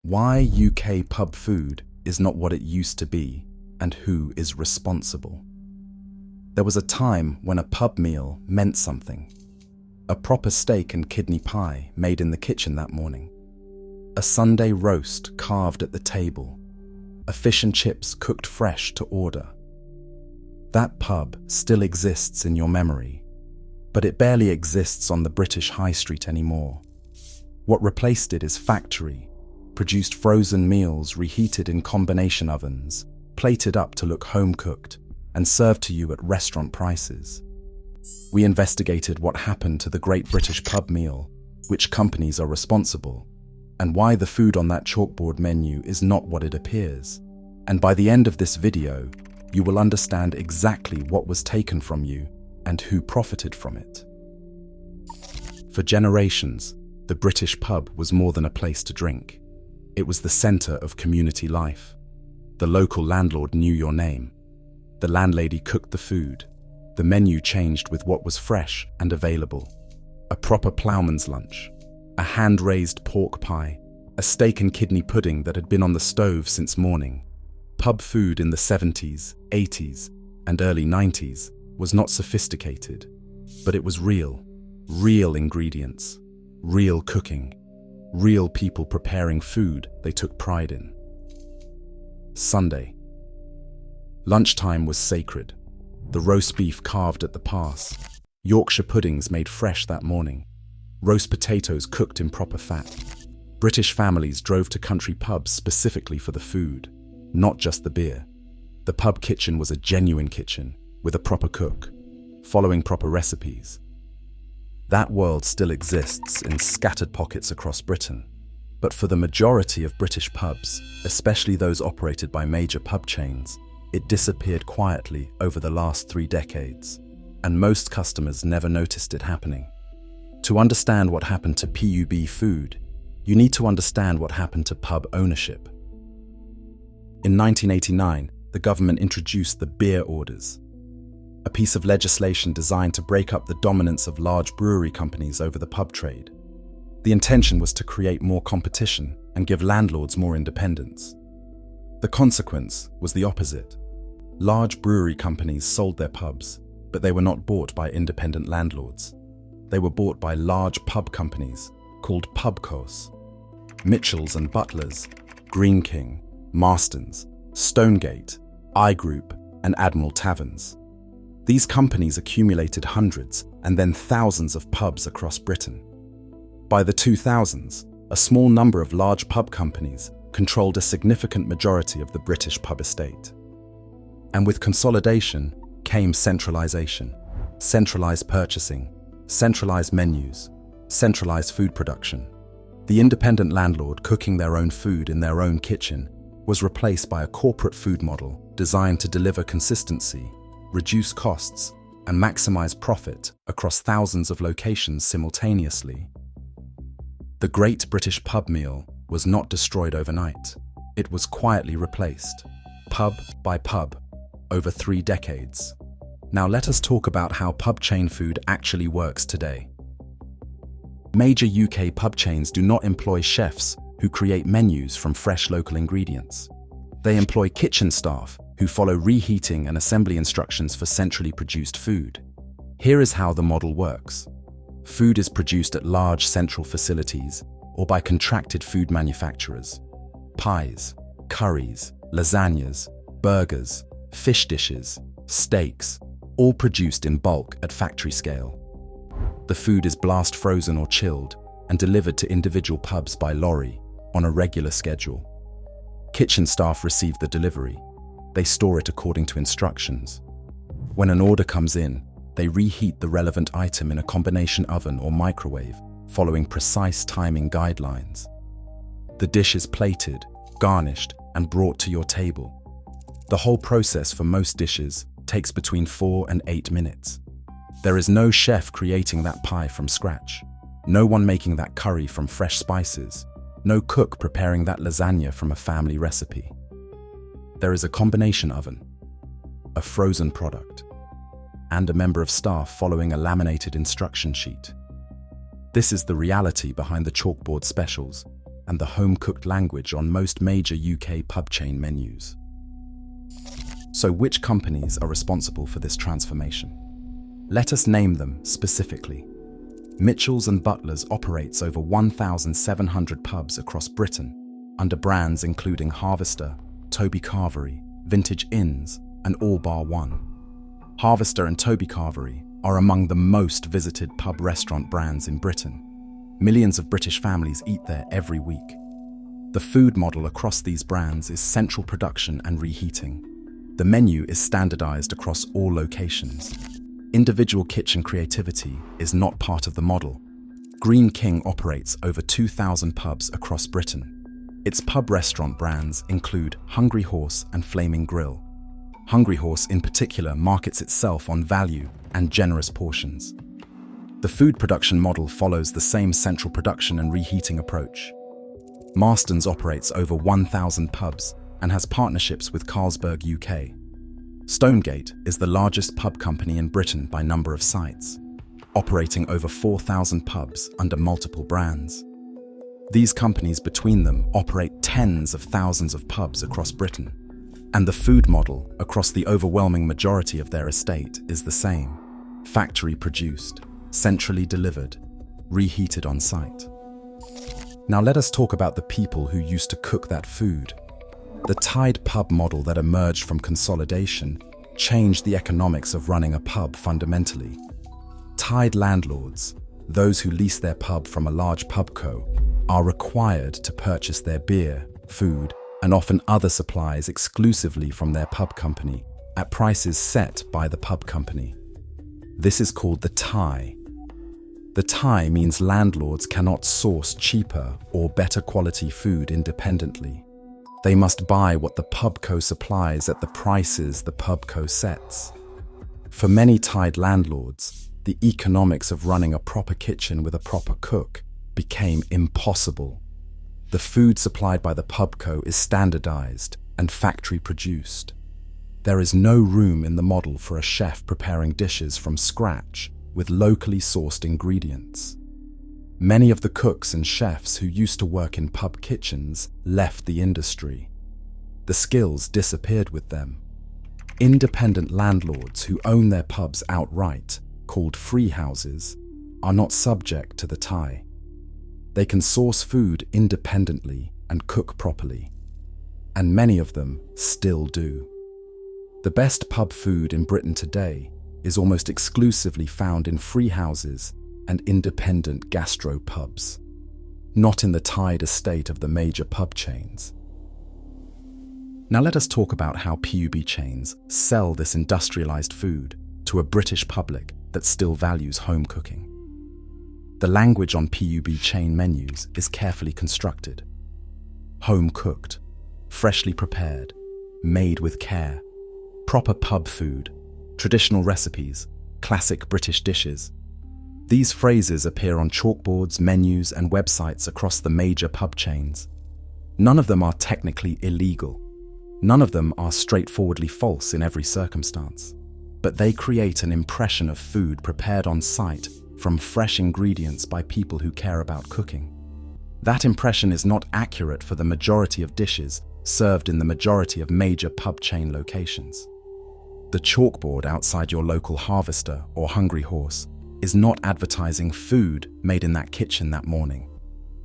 Why UK pub food is not what it used to be, and who is responsible. There was a time when a pub meal meant something. A proper steak and kidney pie made in the kitchen that morning. A Sunday roast carved at the table. A fish and chips cooked fresh to order. That pub still exists in your memory, but it barely exists on the British high street anymore. What replaced it is factory, produced frozen meals reheated in combination ovens, plated up to look home-cooked, and served to you at restaurant prices. We investigated what happened to the Great British Pub meal, which companies are responsible, and why the food on that chalkboard menu is not what it appears. And by the end of this video, you will understand exactly what was taken from you and who profited from it. For generations, the British pub was more than a place to drink. It was the centre of community life. The local landlord knew your name. The landlady cooked the food. The menu changed with what was fresh and available. A proper ploughman's lunch, a hand-raised pork pie, a steak and kidney pudding that had been on the stove since morning. Pub food in the 70s, 80s, and early 90s was not sophisticated, but it was real. Real ingredients, real cooking, real people preparing food they took pride in. Sunday. Lunchtime was sacred. The roast beef carved at the pass, Yorkshire puddings made fresh that morning, roast potatoes cooked in proper fat. British families drove to country pubs specifically for the food, not just the beer. The pub kitchen was a genuine kitchen, with a proper cook, following proper recipes. That world still exists in scattered pockets across Britain, but for the majority of British pubs, especially those operated by major pub chains, it disappeared quietly over the last 3 decades, and most customers never noticed it happening. To understand what happened to pub food, you need to understand what happened to pub ownership. In 1989, the government introduced the beer orders, a piece of legislation designed to break up the dominance of large brewery companies over the pub trade. The intention was to create more competition and give landlords more independence. The consequence was the opposite. Large brewery companies sold their pubs, but they were not bought by independent landlords. They were bought by large pub companies called pubcos. Mitchells and Butlers, Green King, Marston's, Stonegate, I Group, and Admiral Taverns. These companies accumulated hundreds and then thousands of pubs across Britain. By the 2000s, a small number of large pub companies controlled a significant majority of the British pub estate. And with consolidation came centralisation, centralised purchasing, centralised menus, centralised food production. The independent landlord cooking their own food in their own kitchen was replaced by a corporate food model designed to deliver consistency, reduce costs, and maximise profit across thousands of locations simultaneously. The Great British Pub meal was not destroyed overnight. It was quietly replaced, pub by pub, over 3 decades. Now let us talk about how pub chain food actually works today. Major UK pub chains do not employ chefs who create menus from fresh local ingredients. They employ kitchen staff who follow reheating and assembly instructions for centrally produced food. Here is how the model works. Food is produced at large central facilities or by contracted food manufacturers. Pies, curries, lasagnas, burgers, fish dishes, steaks, all produced in bulk at factory scale. The food is blast frozen or chilled and delivered to individual pubs by lorry on a regular schedule. Kitchen staff receive the delivery. They store it according to instructions. When an order comes in, they reheat the relevant item in a combination oven or microwave, following precise timing guidelines. The dish is plated, garnished, and brought to your table. The whole process for most dishes takes between 4 and 8 minutes. There is no chef creating that pie from scratch, no one making that curry from fresh spices, no cook preparing that lasagna from a family recipe. There is a combination oven, a frozen product, and a member of staff following a laminated instruction sheet. This is the reality behind the chalkboard specials and the home-cooked language on most major UK pub chain menus. So which companies are responsible for this transformation? Let us name them specifically. Mitchells & Butlers operates over 1,700 pubs across Britain under brands including Harvester, Toby Carvery, Vintage Inns, and All Bar One. Harvester and Toby Carvery are among the most visited pub restaurant brands in Britain. Millions of British families eat there every week. The food model across these brands is central production and reheating. The menu is standardized across all locations. Individual kitchen creativity is not part of the model. Green King operates over 2,000 pubs across Britain. Its pub restaurant brands include Hungry Horse and Flaming Grill. Hungry Horse in particular markets itself on value and generous portions. The food production model follows the same central production and reheating approach. Marston's operates over 1,000 pubs and has partnerships with Carlsberg UK. Stonegate is the largest pub company in Britain by number of sites, operating over 4,000 pubs under multiple brands. These companies between them operate tens of thousands of pubs across Britain, and the food model across the overwhelming majority of their estate is the same: factory produced, centrally delivered, reheated on site. Now let us talk about the people who used to cook that food. The tied pub model that emerged from consolidation changed the economics of running a pub fundamentally. Tied landlords, those who lease their pub from a large pubco, are required to purchase their beer, food, and often other supplies exclusively from their pub company at prices set by the pub company. This is called the tie. The tie means landlords cannot source cheaper or better quality food independently. They must buy what the pubco supplies at the prices the pubco sets. For many tied landlords, the economics of running a proper kitchen with a proper cook became impossible. The food supplied by the pubco is standardized and factory produced. There is no room in the model for a chef preparing dishes from scratch with locally sourced ingredients. Many of the cooks and chefs who used to work in pub kitchens left the industry. The skills disappeared with them. Independent landlords who own their pubs outright, called free houses, are not subject to the tie. They can source food independently and cook properly, and many of them still do. The best pub food in Britain today is almost exclusively found in free houses and independent gastropubs, not in the tied estate of the major pub chains. Now let us talk about how pub chains sell this industrialized food to a British public that still values home cooking. The language on pub chain menus is carefully constructed. Home cooked, freshly prepared, made with care, proper pub food, traditional recipes, classic British dishes. These phrases appear on chalkboards, menus, and websites across the major pub chains. None of them are technically illegal. None of them are straightforwardly false in every circumstance. But they create an impression of food prepared on site from fresh ingredients by people who care about cooking. That impression is not accurate for the majority of dishes served in the majority of major pub chain locations. The chalkboard outside your local Harvester or Hungry Horse is not advertising food made in that kitchen that morning.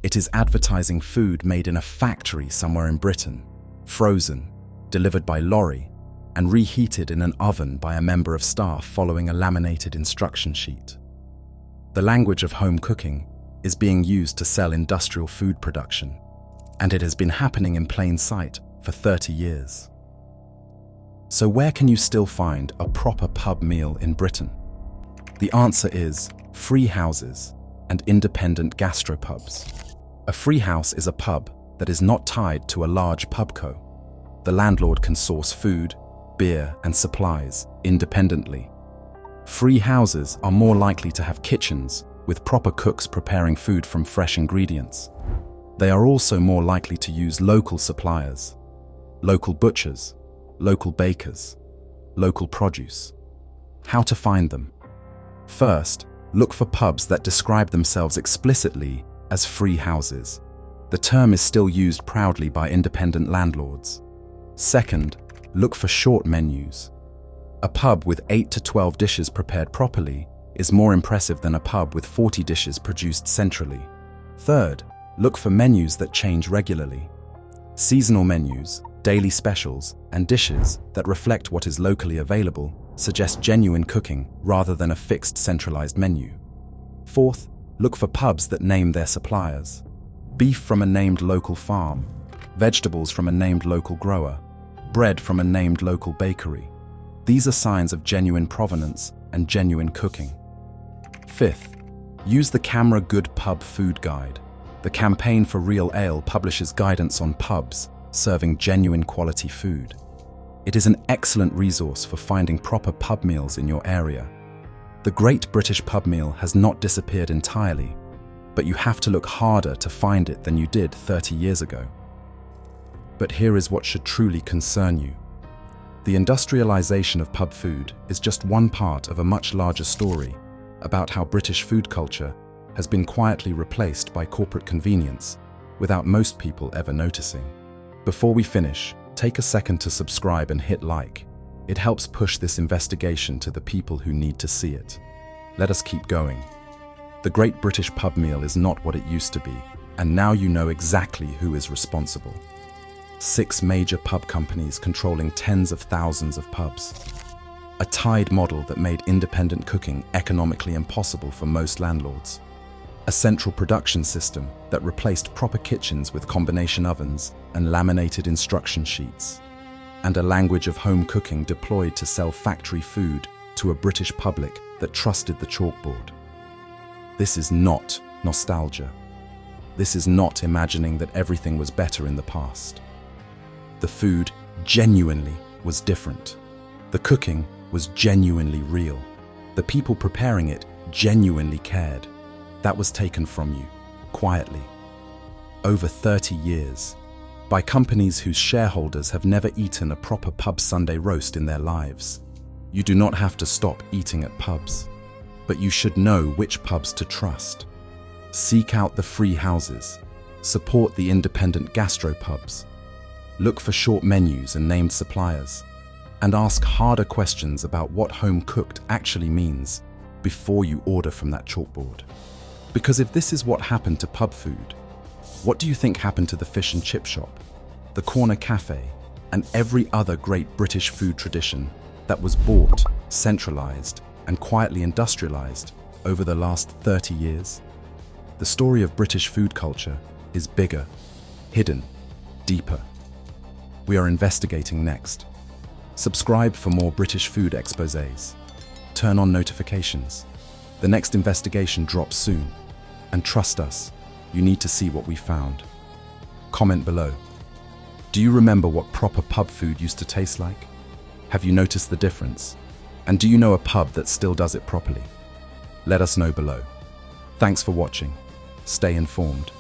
It is advertising food made in a factory somewhere in Britain, frozen, delivered by lorry, and reheated in an oven by a member of staff following a laminated instruction sheet. The language of home cooking is being used to sell industrial food production, and it has been happening in plain sight for 30 years. So where can you still find a proper pub meal in Britain? The answer is free houses and independent gastropubs. A free house is a pub that is not tied to a large pubco. The landlord can source food, beer, and supplies independently. Free houses are more likely to have kitchens with proper cooks preparing food from fresh ingredients. They are also more likely to use local suppliers, local butchers, local bakers, local produce. How to find them? First, look for pubs that describe themselves explicitly as free houses. The term is still used proudly by independent landlords. Second, look for short menus. A pub with 8 to 12 dishes prepared properly is more impressive than a pub with 40 dishes produced centrally. Third, look for menus that change regularly. Seasonal menus, daily specials, and dishes that reflect what is locally available suggest genuine cooking rather than a fixed centralized menu. Fourth, look for pubs that name their suppliers. Beef from a named local farm, vegetables from a named local grower, bread from a named local bakery. These are signs of genuine provenance and genuine cooking. Fifth, use the Camera Good Pub Food Guide. The Campaign for Real Ale publishes guidance on pubs serving genuine quality food. It is an excellent resource for finding proper pub meals in your area. The Great British Pub Meal has not disappeared entirely, but you have to look harder to find it than you did 30 years ago. But here is what should truly concern you. The industrialization of pub food is just one part of a much larger story about how British food culture has been quietly replaced by corporate convenience without most people ever noticing. Before we finish, take a second to subscribe and hit like. It helps push this investigation to the people who need to see it. Let us keep going. The Great British Pub Meal is not what it used to be, and now you know exactly who is responsible. 6 major pub companies controlling tens of thousands of pubs. A tied model that made independent cooking economically impossible for most landlords. A central production system that replaced proper kitchens with combination ovens and laminated instruction sheets. And a language of home cooking deployed to sell factory food to a British public that trusted the chalkboard. This is not nostalgia. This is not imagining that everything was better in the past. The food genuinely was different. The cooking was genuinely real. The people preparing it genuinely cared. That was taken from you, quietly, over 30 years, by companies whose shareholders have never eaten a proper pub Sunday roast in their lives. You do not have to stop eating at pubs, but you should know which pubs to trust. Seek out the free houses, support the independent gastropubs, look for short menus and named suppliers, and ask harder questions about what home cooked actually means before you order from that chalkboard. Because if this is what happened to pub food, what do you think happened to the fish and chip shop, the corner cafe, and every other great British food tradition that was bought, centralized, and quietly industrialized over the last 30 years? The story of British food culture is bigger, hidden, deeper. We are investigating next. Subscribe for more British food exposés. Turn on notifications. The next investigation drops soon. And trust us, you need to see what we found. Comment below. Do you remember what proper pub food used to taste like? Have you noticed the difference? And do you know a pub that still does it properly? Let us know below. Thanks for watching. Stay informed.